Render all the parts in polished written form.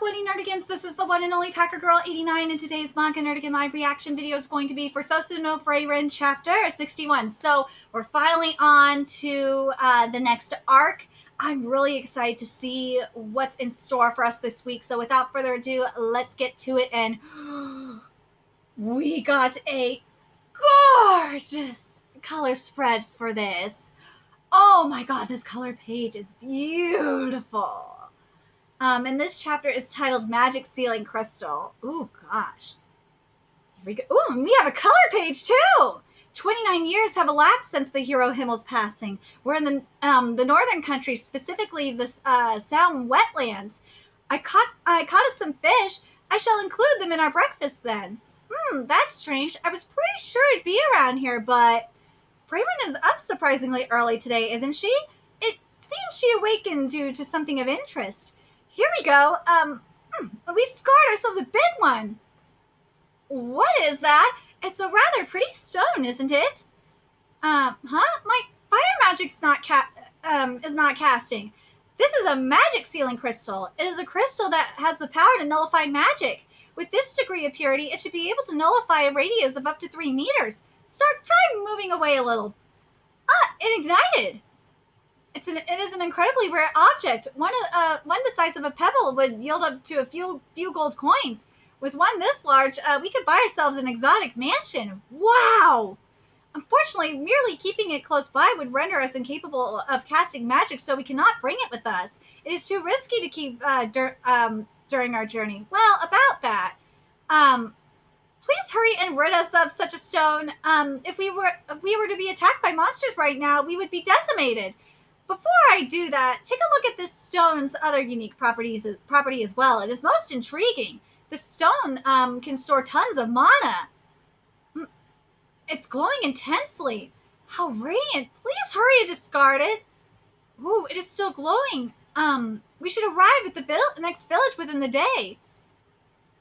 Woody Nerdigans. This is the one and only Packer Girl 89, and today's Manga Nerdigan live reaction video is going to be for Sousou no Frieren chapter 61. So we're finally on to the next arc. I'm really excited to see what's in store for us this week. So without further ado, let's get to it. And we got a gorgeous color spread for this. Oh my god, this color page is beautiful. And this chapter is titled Magic Sealing Crystal. Ooh, gosh. Here we go. Ooh, and we have a color page, too! 29 years have elapsed since the hero Himmel's passing. We're in the northern countries, specifically the Sound wetlands. I caught us some fish. I shall include them in our breakfast then. That's strange. I was pretty sure it'd be around here, but Frieren is up surprisingly early today, isn't she? It seems she awakened due to something of interest. Here we go. We scored ourselves a big one. What is that? It's a rather pretty stone, isn't it? My fire magic's is not casting. This is a magic sealing crystal. It is a crystal that has the power to nullify magic. With this degree of purity, it should be able to nullify a radius of up to 3 meters. Try moving away a little. It ignited. It is an incredibly rare object. One the size of a pebble would yield up to a few gold coins. With one this large, we could buy ourselves an exotic mansion. Wow! Unfortunately, merely keeping it close by would render us incapable of casting magic, so we cannot bring it with us. It is too risky to keep during our journey. Well, about that, please hurry and rid us of such a stone. If we were to be attacked by monsters right now, we would be decimated. Before I do that, take a look at this stone's other unique property as well. It is most intriguing. The stone can store tons of mana. It's glowing intensely. How radiant. Please hurry and discard it. Ooh, it is still glowing. We should arrive at the next village within the day.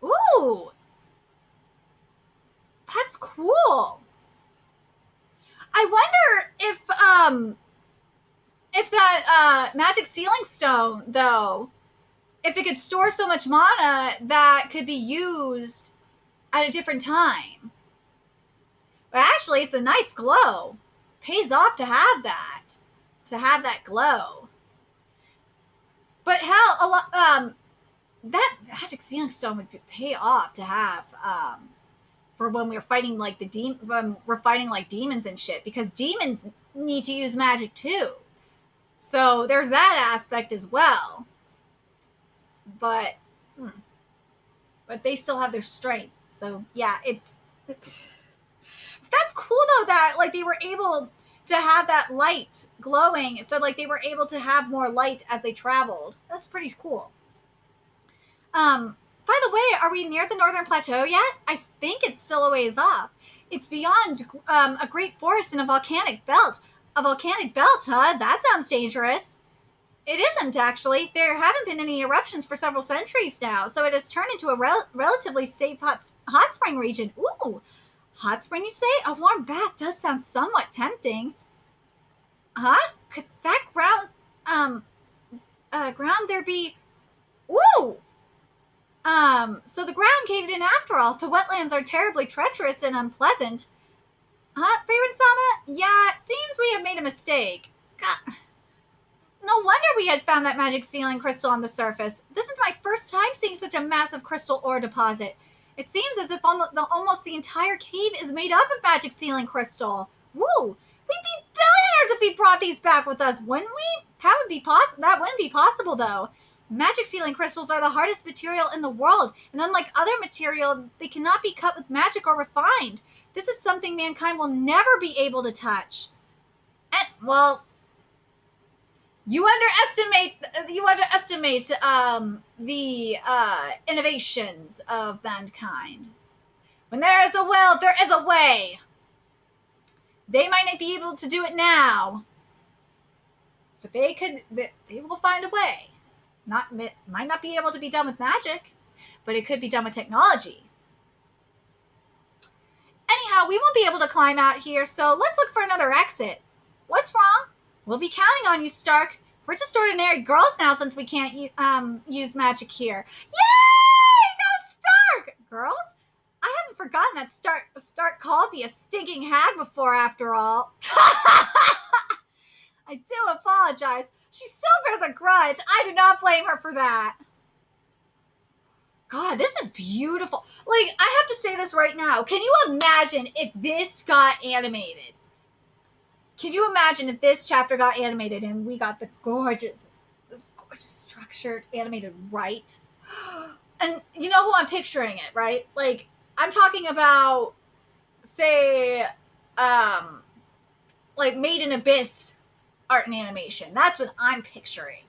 Ooh. That's cool. I wonder if that magic sealing stone, though, if it could store so much mana that could be used at a different time. But actually, it's a nice glow. Pays off to have that glow. But hell, that magic sealing stone would pay off to have for when we're fighting like demons and shit, because demons need to use magic too. So there's that aspect as well. But they still have their strength. So yeah, that's cool though, that like they were able to have that light glowing. So like they were able to have more light as they traveled. That's pretty cool. By the way, are we near the northern plateau yet? I think it's still a ways off. It's beyond a great forest and a volcanic belt. A volcanic belt, huh? That sounds dangerous. It isn't, actually. There haven't been any eruptions for several centuries now, so it has turned into a relatively safe hot spring region. Ooh, hot spring, you say? A warm bath does sound somewhat tempting. Huh? Could that ground there be... Ooh! So the ground caved in after all. The wetlands are terribly treacherous and unpleasant. Huh, Frieren-sama? Yeah, it seems we have made a mistake. God. No wonder we had found that magic sealing crystal on the surface. This is my first time seeing such a massive crystal ore deposit. It seems as if almost the entire cave is made up of magic sealing crystal. Woo! We'd be billionaires if we brought these back with us, wouldn't we? That wouldn't be possible, though. Magic sealing crystals are the hardest material in the world, and unlike other material, they cannot be cut with magic or refined. This is something mankind will never be able to touch. And, well, you underestimate the innovations of mankind. When there is a will, there is a way. They might not be able to do it now, but they will find a way. Might not be able to be done with magic, but it could be done with technology. Anyhow, we won't be able to climb out here, so let's look for another exit. What's wrong? We'll be counting on you, Stark. We're just ordinary girls now since we can't use magic here. Yay! Go Stark! Girls? I haven't forgotten that Stark called me a stinking hag before, after all. I do apologize. She still bears a grudge. I do not blame her for that. God, this is beautiful. Like, I have to say this right now. Can you imagine if this got animated? Can you imagine if this chapter got animated and we got this gorgeous structured animated right? And you know who I'm picturing it, right? Like, I'm talking about, say, like Made in Abyss art and animation. That's what I'm picturing.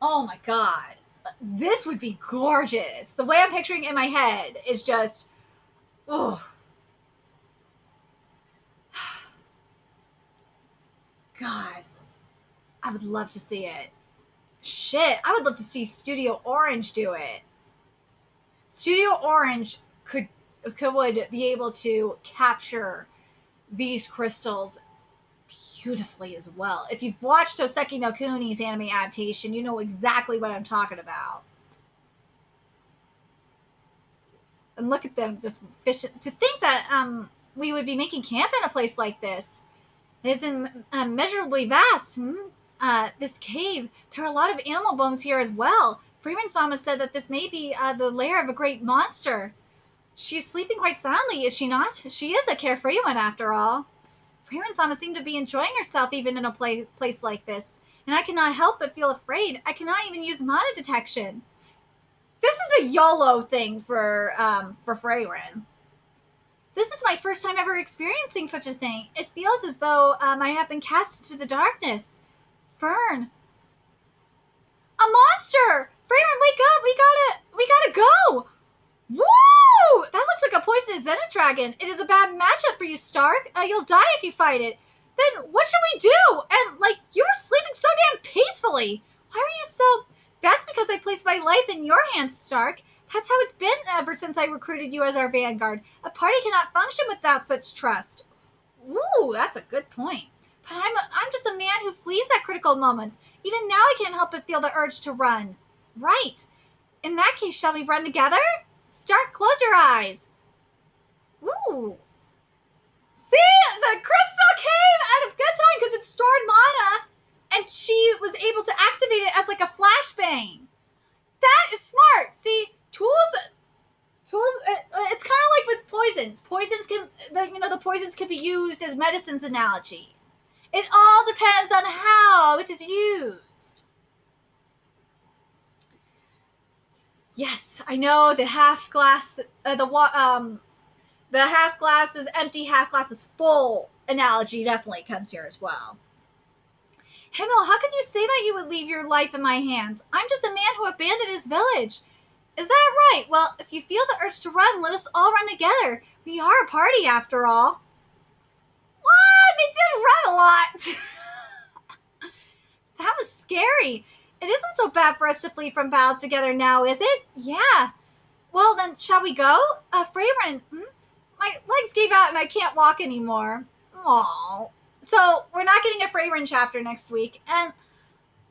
Oh my god. This would be gorgeous. The way I'm picturing it in my head is just, oh. God. I would love to see it. Shit, I would love to see Studio Orange do it. Studio Orange would be able to capture these crystals beautifully as well. If you've watched Toseki no Kuni's anime adaptation, you know exactly what I'm talking about. And look at them just fishing. To think that we would be making camp in a place like this. It is immeasurably vast. This cave, there are a lot of animal bones here as well. Frieren-sama said that this may be the lair of a great monster. She's sleeping quite soundly, is she not? She is a carefree one, after all. Frieren-sama seemed to be enjoying herself even in a place like this, and I cannot help but feel afraid. I cannot even use mana detection. This is a YOLO thing for Frieren. This is my first time ever experiencing such a thing. It feels as though I have been cast into the darkness. Fern. A monster! Frieren, wake up! We gotta go! Woo! That looks like a poisonous Zenith dragon. It is a bad matchup for you, Stark. You'll die if you fight it. Then what should we do? And, like, you were sleeping so damn peacefully. Why were you so... That's because I placed my life in your hands, Stark. That's how it's been ever since I recruited you as our vanguard. A party cannot function without such trust. Ooh, that's a good point. But I'm just a man who flees at critical moments. Even now I can't help but feel the urge to run. Right. In that case, shall we run together? Stark, close your eyes. Ooh. See? The crystal came at a good time because it stored mana. And she was able to activate it as like a flashbang. That is smart. See, tools, it's kind of like with poisons. The poisons can be used as medicines analogy. It all depends on how it is used. Yes, I know the half glass, the half glass is empty, half glass is full analogy definitely comes here as well. Himmel, how could you say that you would leave your life in my hands? I'm just a man who abandoned his village. Is that right? Well, if you feel the urge to run, let us all run together. We are a party after all. What? They did run a lot. That was scary. It isn't so bad for us to flee from battles together now, is it? Yeah. Well, then, shall we go? Frieren, my legs gave out and I can't walk anymore. Aww. So, we're not getting a Frieren chapter next week, and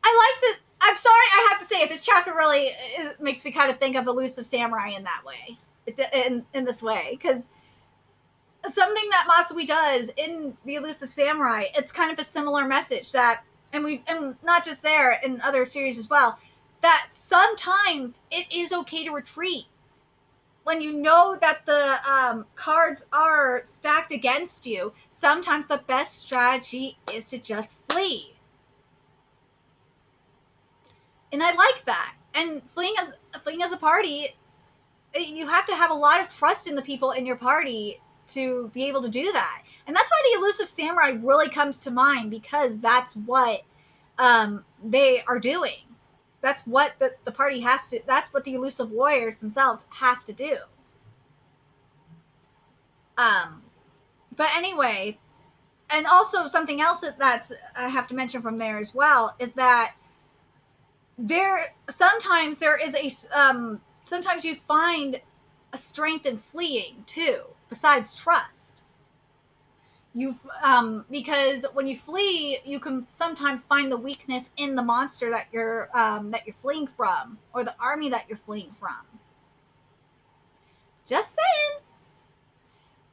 I like that. I'm sorry I have to say it, this chapter really makes me kind of think of Elusive Samurai in that way, in this way, because something that Matsui does in the Elusive Samurai, it's kind of a similar message that, and not just there, in other series as well, that sometimes it is okay to retreat. When you know that the cards are stacked against you, sometimes the best strategy is to just flee. And I like that. And fleeing as a party, you have to have a lot of trust in the people in your party to be able to do that. And that's why the Elusive Samurai really comes to mind, because that's what they are doing. That's what the party has to, that's what the Elusive Warriors themselves have to do. But anyway, and also something else that's I have to mention from there as well is that sometimes you find a strength in fleeing too, besides trust. because when you flee, you can sometimes find the weakness in the monster that you're fleeing from, or the army that you're fleeing from. Just saying.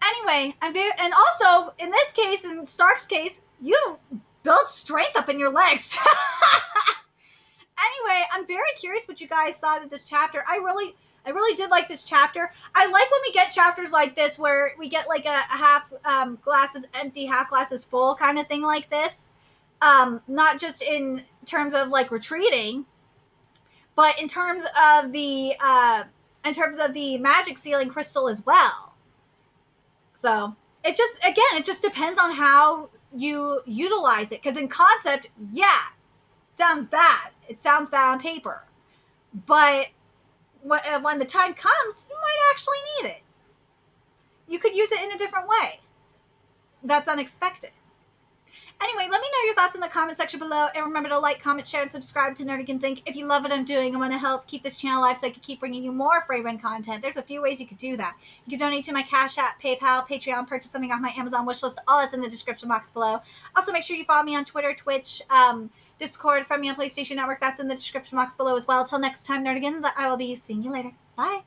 Anyway, and also in this case, in Stark's case, you built strength up in your legs. Anyway, I'm very curious what you guys thought of this chapter. I really did like this chapter. I like when we get chapters like this where we get like a half glasses empty, half glasses full kind of thing like this. Not just in terms of like retreating, but in terms of the magic sealing crystal as well. So it just depends on how you utilize it. Because in concept, yeah, sounds bad. It sounds bad on paper, but when the time comes, you might actually need it. You could use it in a different way. That's unexpected. Anyway, let me know your thoughts in the comment section below. And remember to like, comment, share, and subscribe to Nerdigans Inc. If you love what I'm doing and want to help keep this channel alive so I can keep bringing you more Frieren content, there's a few ways you could do that. You can donate to my Cash App, PayPal, Patreon, purchase something off my Amazon wishlist. All that's in the description box below. Also, make sure you follow me on Twitter, Twitch, Discord, friend me on PlayStation Network. That's in the description box below as well. Until next time, Nerdigans, I will be seeing you later. Bye.